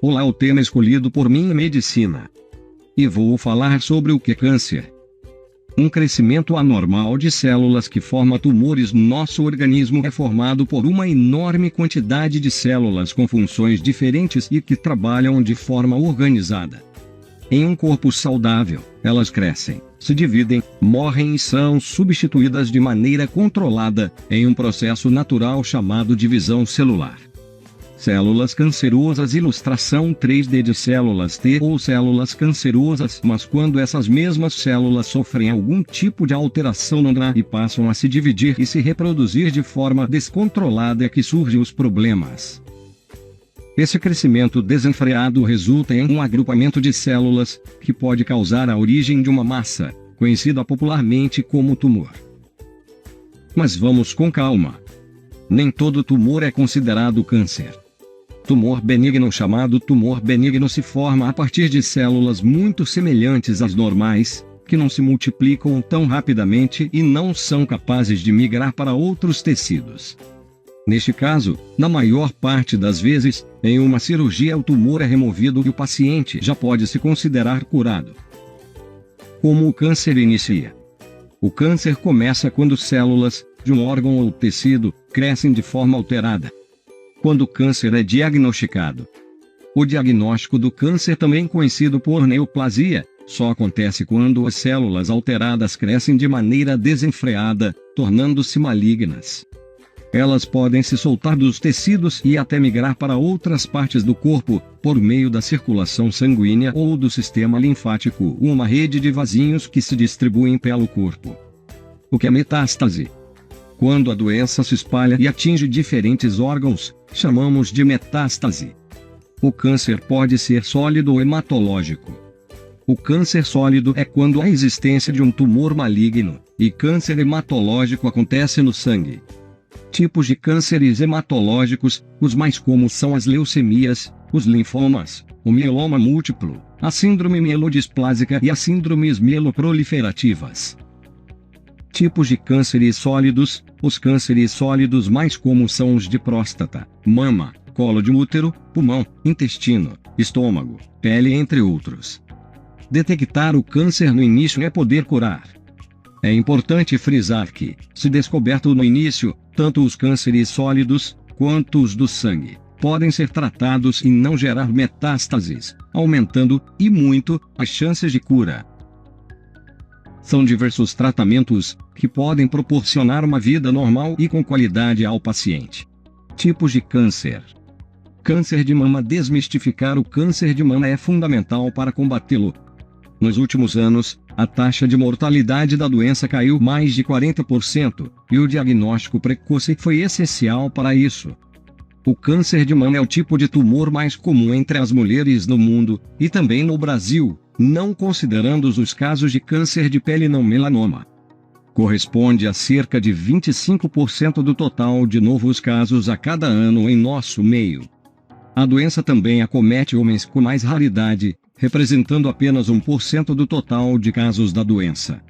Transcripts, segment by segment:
Olá, o tema escolhido por mim é medicina. E vou falar sobre o que é câncer. Um crescimento anormal de células que forma tumores. Nosso organismo é formado por uma enorme quantidade de células com funções diferentes e que trabalham de forma organizada. Em um corpo saudável, elas crescem, se dividem, morrem e são substituídas de maneira controlada, em um processo natural chamado divisão celular. Células cancerosas. Ilustração 3D de células T ou células cancerosas. Mas quando essas mesmas células sofrem algum tipo de alteração no DNA e passam a se dividir e se reproduzir de forma descontrolada, é que surgem os problemas. Esse crescimento desenfreado resulta em um agrupamento de células, que pode causar a origem de uma massa, conhecida popularmente como tumor. Mas vamos com calma. Nem todo tumor é considerado câncer. Tumor benigno. Chamado tumor benigno se forma a partir de células muito semelhantes às normais, que não se multiplicam tão rapidamente e não são capazes de migrar para outros tecidos. Neste caso, na maior parte das vezes, em uma cirurgia o tumor é removido e o paciente já pode se considerar curado. Como o câncer inicia? O câncer começa quando células de um órgão ou tecido crescem de forma alterada. Quando o câncer é diagnosticado. O diagnóstico do câncer, também conhecido por neoplasia, só acontece quando as células alteradas crescem de maneira desenfreada, tornando-se malignas. Elas podem se soltar dos tecidos e até migrar para outras partes do corpo, por meio da circulação sanguínea ou do sistema linfático, uma rede de vasinhos que se distribuem pelo corpo. O que é metástase? Quando a doença se espalha e atinge diferentes órgãos, chamamos de metástase. O câncer pode ser sólido ou hematológico. O câncer sólido é quando há existência de um tumor maligno, e câncer hematológico acontece no sangue. Tipos de cânceres hematológicos. Os mais comuns são as leucemias, os linfomas, o mieloma múltiplo, a síndrome mielodisplásica e as síndromes mieloproliferativas. Tipos de cânceres sólidos. Os cânceres sólidos mais comuns são os de próstata, mama, colo de útero, pulmão, intestino, estômago, pele, entre outros. Detectar o câncer no início é poder curar. É importante frisar que, se descoberto no início, tanto os cânceres sólidos, quanto os do sangue, podem ser tratados e não gerar metástases, aumentando, e muito, as chances de cura. São diversos tratamentos, que podem proporcionar uma vida normal e com qualidade ao paciente. Tipos de câncer. Câncer de mama. Desmistificar o câncer de mama é fundamental para combatê-lo. Nos últimos anos, a taxa de mortalidade da doença caiu mais de 40%, e o diagnóstico precoce foi essencial para isso. O câncer de mama é o tipo de tumor mais comum entre as mulheres no mundo, e também no Brasil, não considerando os casos de câncer de pele não melanoma. Corresponde a cerca de 25% do total de novos casos a cada ano em nosso meio. A doença também acomete homens com mais raridade, representando apenas 1% do total de casos da doença.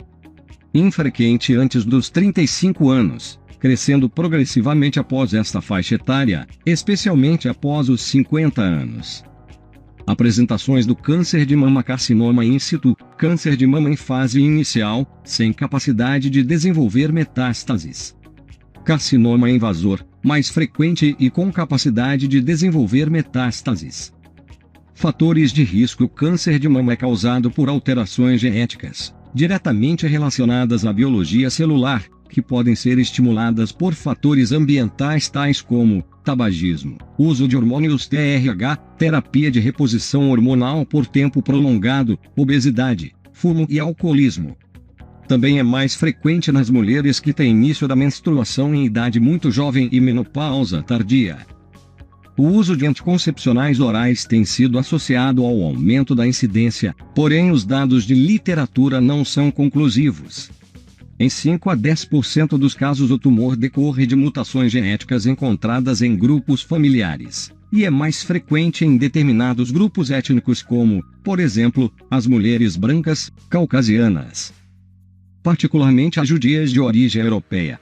Infrequente antes dos 35 anos, crescendo progressivamente após esta faixa etária, especialmente após os 50 anos. Apresentações do câncer de mama. Carcinoma in situ, câncer de mama em fase inicial, sem capacidade de desenvolver metástases. Carcinoma invasor, mais frequente e com capacidade de desenvolver metástases. Fatores de risco. O câncer de mama é causado por alterações genéticas, diretamente relacionadas à biologia celular, que podem ser estimuladas por fatores ambientais tais como tabagismo, uso de hormônios TRH, terapia de reposição hormonal por tempo prolongado, obesidade, fumo e alcoolismo. Também é mais frequente nas mulheres que têm início da menstruação em idade muito jovem e menopausa tardia. O uso de anticoncepcionais orais tem sido associado ao aumento da incidência, porém os dados de literatura não são conclusivos. Em 5 a 10% dos casos o tumor decorre de mutações genéticas encontradas em grupos familiares, e é mais frequente em determinados grupos étnicos como, por exemplo, as mulheres brancas, caucasianas. Particularmente as judias de origem europeia.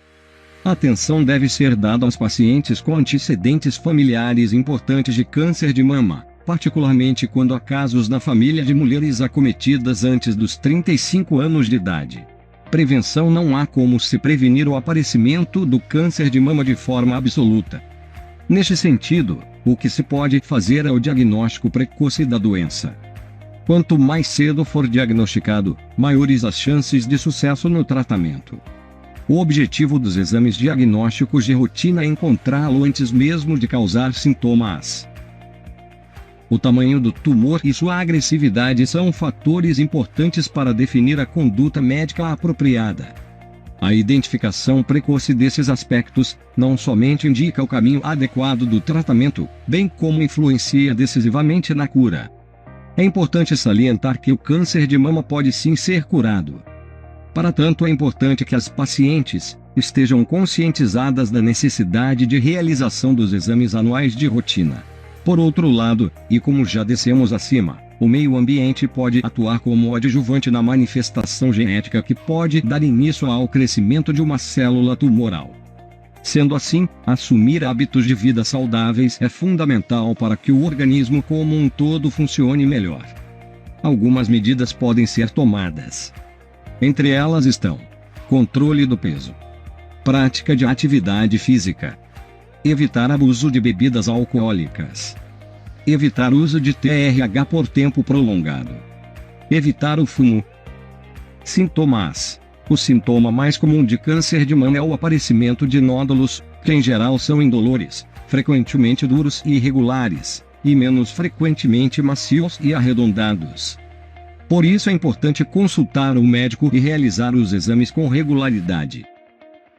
Atenção deve ser dada aos pacientes com antecedentes familiares importantes de câncer de mama, particularmente quando há casos na família de mulheres acometidas antes dos 35 anos de idade. Prevenção: não há como se prevenir o aparecimento do câncer de mama de forma absoluta. Neste sentido, o que se pode fazer é o diagnóstico precoce da doença. Quanto mais cedo for diagnosticado, maiores as chances de sucesso no tratamento. O objetivo dos exames diagnósticos de rotina é encontrá-lo antes mesmo de causar sintomas. O tamanho do tumor e sua agressividade são fatores importantes para definir a conduta médica apropriada. A identificação precoce desses aspectos não somente indica o caminho adequado do tratamento, bem como influencia decisivamente na cura. É importante salientar que o câncer de mama pode sim ser curado. Para tanto, é importante que as pacientes estejam conscientizadas da necessidade de realização dos exames anuais de rotina. Por outro lado, e como já dissemos acima, o meio ambiente pode atuar como adjuvante na manifestação genética que pode dar início ao crescimento de uma célula tumoral. Sendo assim, assumir hábitos de vida saudáveis é fundamental para que o organismo como um todo funcione melhor. Algumas medidas podem ser tomadas. Entre elas estão: controle do peso, prática de atividade física, evitar abuso de bebidas alcoólicas, evitar uso de TRH por tempo prolongado, evitar o fumo. Sintomas: o sintoma mais comum de câncer de mama é o aparecimento de nódulos, que em geral são indolores, frequentemente duros e irregulares, e menos frequentemente macios e arredondados. Por isso é importante consultar o médico e realizar os exames com regularidade.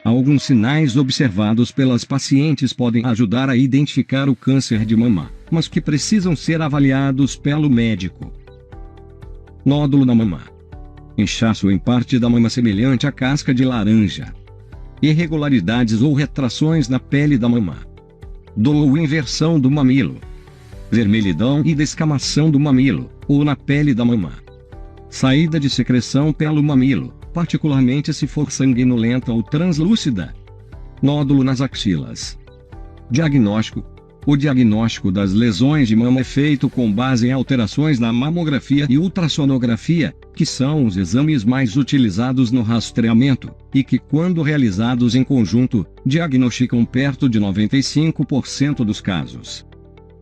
Alguns sinais observados pelas pacientes podem ajudar a identificar o câncer de mama, mas que precisam ser avaliados pelo médico. Nódulo na mama. Inchaço em parte da mama semelhante à casca de laranja. Irregularidades ou retrações na pele da mama. Dor ou inversão do mamilo. Vermelhidão e descamação do mamilo, ou na pele da mama. Saída de secreção pelo mamilo, particularmente se for sanguinolenta ou translúcida. Nódulo nas axilas. Diagnóstico. O diagnóstico das lesões de mama é feito com base em alterações na mamografia e ultrassonografia, que são os exames mais utilizados no rastreamento, e que, quando realizados em conjunto, diagnosticam perto de 95% dos casos.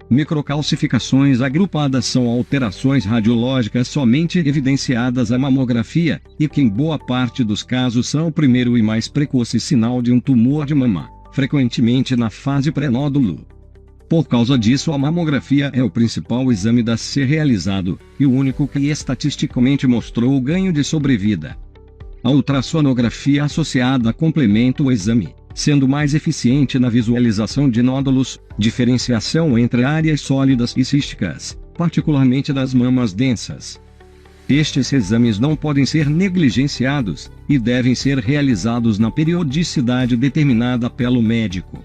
Microcalcificações agrupadas são alterações radiológicas somente evidenciadas à mamografia, e que em boa parte dos casos são o primeiro e mais precoce sinal de um tumor de mama, frequentemente na fase pré-nódulo. Por causa disso, a mamografia é o principal exame a ser realizado, e o único que estatisticamente mostrou o ganho de sobrevida. A ultrassonografia associada complementa o exame, sendo mais eficiente na visualização de nódulos, diferenciação entre áreas sólidas e císticas, particularmente das mamas densas. Estes exames não podem ser negligenciados, e devem ser realizados na periodicidade determinada pelo médico.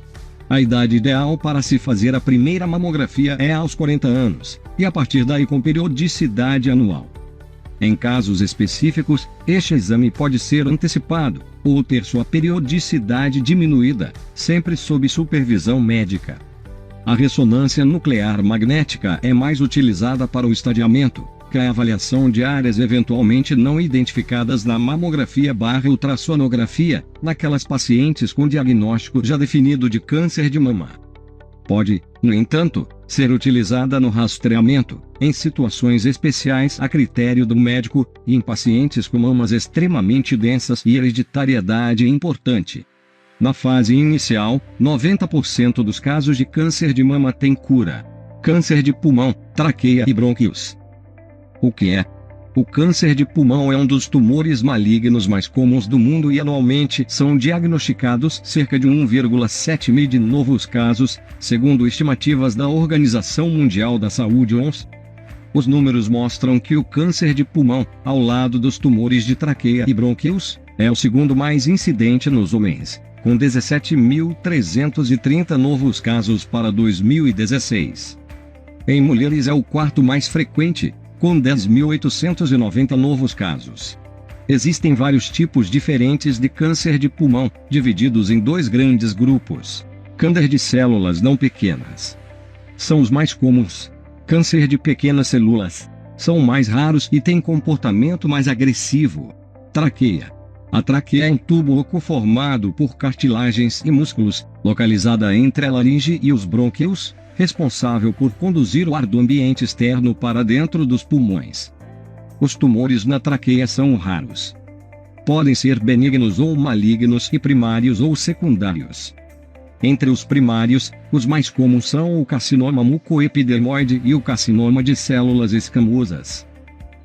A idade ideal para se fazer a primeira mamografia é aos 40 anos, e a partir daí com periodicidade anual. Em casos específicos, este exame pode ser antecipado, ou ter sua periodicidade diminuída, sempre sob supervisão médica. A ressonância nuclear magnética é mais utilizada para o estadiamento, que é a avaliação de áreas eventualmente não identificadas na mamografia/ultrassonografia, naquelas pacientes com diagnóstico já definido de câncer de mama. Pode, no entanto, ser utilizada no rastreamento, em situações especiais a critério do médico, e em pacientes com mamas extremamente densas e hereditariedade importante. Na fase inicial, 90% dos casos de câncer de mama têm cura. Câncer de pulmão, traqueia e brônquios. O que é? O câncer de pulmão é um dos tumores malignos mais comuns do mundo e anualmente são diagnosticados cerca de 1,7 milhões de novos casos, segundo estimativas da Organização Mundial da Saúde (OMS). Os números mostram que o câncer de pulmão, ao lado dos tumores de traqueia e brônquios, é o segundo mais incidente nos homens, com 17.330 novos casos para 2016. Em mulheres é o quarto mais frequente, com 10.890 novos casos. Existem vários tipos diferentes de câncer de pulmão, divididos em dois grandes grupos. Câncer de células não pequenas. São os mais comuns. Câncer de pequenas células. São mais raros e têm comportamento mais agressivo. Traqueia. A traqueia é um tubo oco formado por cartilagens e músculos, localizada entre a laringe e os brônquios, responsável por conduzir o ar do ambiente externo para dentro dos pulmões. Os tumores na traqueia são raros. Podem ser benignos ou malignos e primários ou secundários. Entre os primários, os mais comuns são o carcinoma mucoepidermoide e o carcinoma de células escamosas.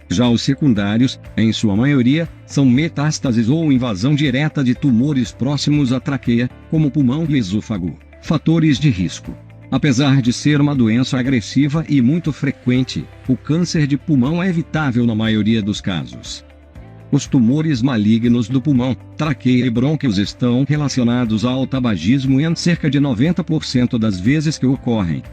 Já os secundários, em sua maioria, são metástases ou invasão direta de tumores próximos à traqueia, como pulmão e esôfago. Fatores de risco. Apesar de ser uma doença agressiva e muito frequente, o câncer de pulmão é evitável na maioria dos casos. Os tumores malignos do pulmão, traqueia e brônquios estão relacionados ao tabagismo em cerca de 90% das vezes que ocorrem.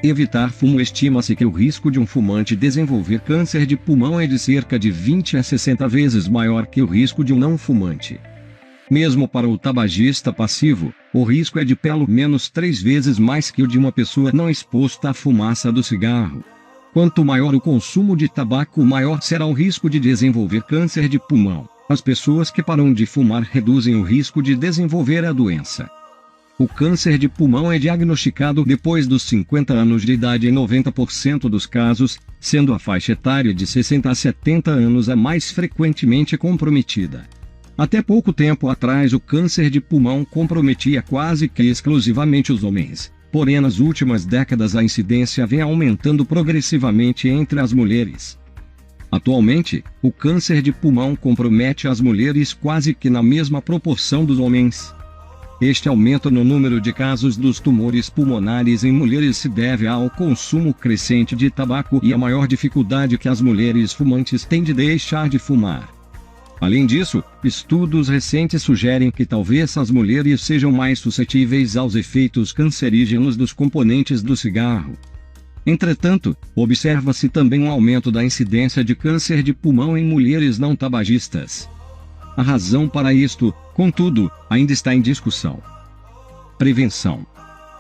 Evitar fumo. Estima-se que o risco de um fumante desenvolver câncer de pulmão é de cerca de 20 a 60 vezes maior que o risco de um não fumante. Mesmo para o tabagista passivo, o risco é de pelo menos 3 vezes mais que o de uma pessoa não exposta à fumaça do cigarro. Quanto maior o consumo de tabaco, maior será o risco de desenvolver câncer de pulmão. As pessoas que param de fumar reduzem o risco de desenvolver a doença. O câncer de pulmão é diagnosticado depois dos 50 anos de idade em 90% dos casos, sendo a faixa etária de 60 a 70 anos a mais frequentemente comprometida. Até pouco tempo atrás, o câncer de pulmão comprometia quase que exclusivamente os homens. Porém, nas últimas décadas a incidência vem aumentando progressivamente entre as mulheres. Atualmente, o câncer de pulmão compromete as mulheres quase que na mesma proporção dos homens. Este aumento no número de casos dos tumores pulmonares em mulheres se deve ao consumo crescente de tabaco e à maior dificuldade que as mulheres fumantes têm de deixar de fumar. Além disso, estudos recentes sugerem que talvez as mulheres sejam mais suscetíveis aos efeitos cancerígenos dos componentes do cigarro. Entretanto, observa-se também um aumento da incidência de câncer de pulmão em mulheres não tabagistas. A razão para isto, contudo, ainda está em discussão. Prevenção.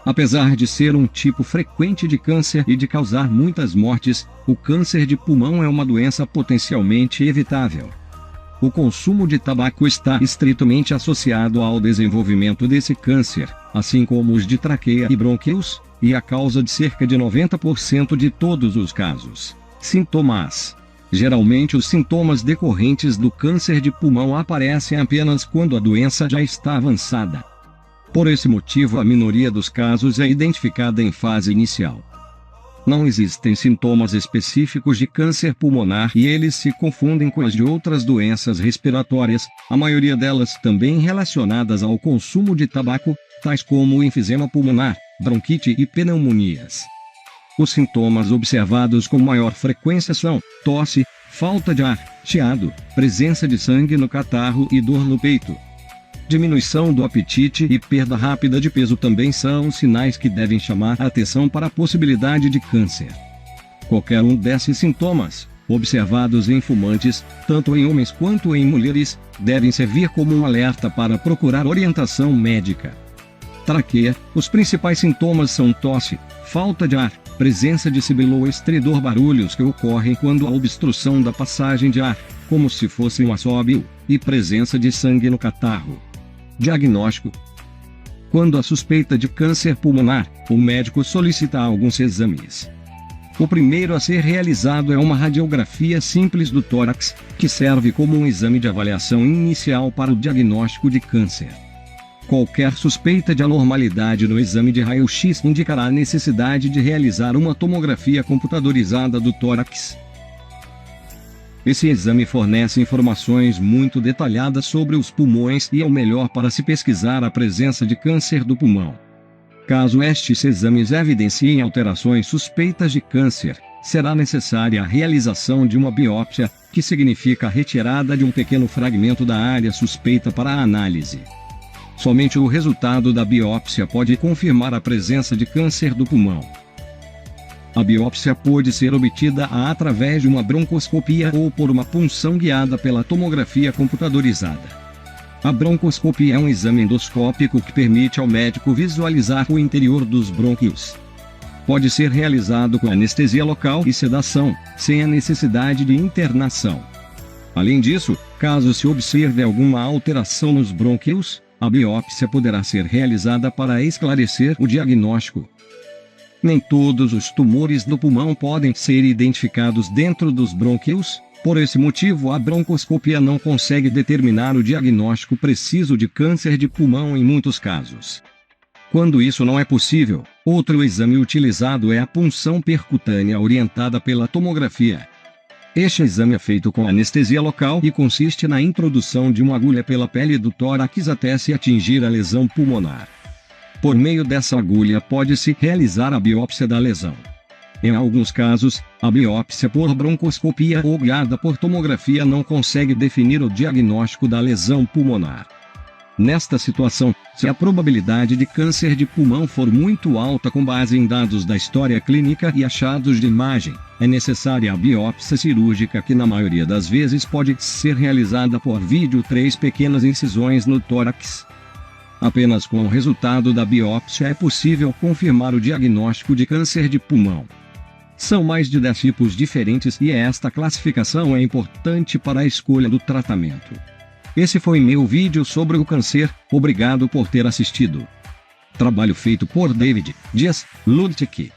Apesar de ser um tipo frequente de câncer e de causar muitas mortes, o câncer de pulmão é uma doença potencialmente evitável. O consumo de tabaco está estritamente associado ao desenvolvimento desse câncer, assim como os de traqueia e brônquios, e a causa de cerca de 90% de todos os casos. Sintomas. Geralmente os sintomas decorrentes do câncer de pulmão aparecem apenas quando a doença já está avançada. Por esse motivo, a minoria dos casos é identificada em fase inicial. Não existem sintomas específicos de câncer pulmonar e eles se confundem com as de outras doenças respiratórias, a maioria delas também relacionadas ao consumo de tabaco, tais como enfisema pulmonar, bronquite e pneumonias. Os sintomas observados com maior frequência são tosse, falta de ar, chiado, presença de sangue no catarro e dor no peito. Diminuição do apetite e perda rápida de peso também são sinais que devem chamar a atenção para a possibilidade de câncer. Qualquer um desses sintomas, observados em fumantes, tanto em homens quanto em mulheres, devem servir como um alerta para procurar orientação médica. Traqueia. Os principais sintomas são tosse, falta de ar, presença de sibilo ou estridor, barulhos que ocorrem quando há obstrução da passagem de ar, como se fosse um assobio, e presença de sangue no catarro. Diagnóstico. Quando há suspeita de câncer pulmonar, o médico solicita alguns exames. O primeiro a ser realizado é uma radiografia simples do tórax, que serve como um exame de avaliação inicial para o diagnóstico de câncer. Qualquer suspeita de anormalidade no exame de raio-x indicará a necessidade de realizar uma tomografia computadorizada do tórax. Esse exame fornece informações muito detalhadas sobre os pulmões e é o melhor para se pesquisar a presença de câncer do pulmão. Caso estes exames evidenciem alterações suspeitas de câncer, será necessária a realização de uma biópsia, que significa a retirada de um pequeno fragmento da área suspeita para a análise. Somente o resultado da biópsia pode confirmar a presença de câncer do pulmão. A biópsia pode ser obtida através de uma broncoscopia ou por uma punção guiada pela tomografia computadorizada. A broncoscopia é um exame endoscópico que permite ao médico visualizar o interior dos brônquios. Pode ser realizado com anestesia local e sedação, sem a necessidade de internação. Além disso, caso se observe alguma alteração nos brônquios, a biópsia poderá ser realizada para esclarecer o diagnóstico. Nem todos os tumores do pulmão podem ser identificados dentro dos brônquios, por esse motivo a broncoscopia não consegue determinar o diagnóstico preciso de câncer de pulmão em muitos casos. Quando isso não é possível, outro exame utilizado é a punção percutânea orientada pela tomografia. Este exame é feito com anestesia local e consiste na introdução de uma agulha pela pele do tórax até se atingir a lesão pulmonar. Por meio dessa agulha pode-se realizar a biópsia da lesão. Em alguns casos, a biópsia por broncoscopia ou guiada por tomografia não consegue definir o diagnóstico da lesão pulmonar. Nesta situação, se a probabilidade de câncer de pulmão for muito alta com base em dados da história clínica e achados de imagem, é necessária a biópsia cirúrgica que na maioria das vezes pode ser realizada por vídeo 3 pequenas incisões no tórax. Apenas com o resultado da biópsia é possível confirmar o diagnóstico de câncer de pulmão. São mais de 10 tipos diferentes e esta classificação é importante para a escolha do tratamento. Esse foi meu vídeo sobre o câncer, obrigado por ter assistido. Trabalho feito por David Dias Ludwig.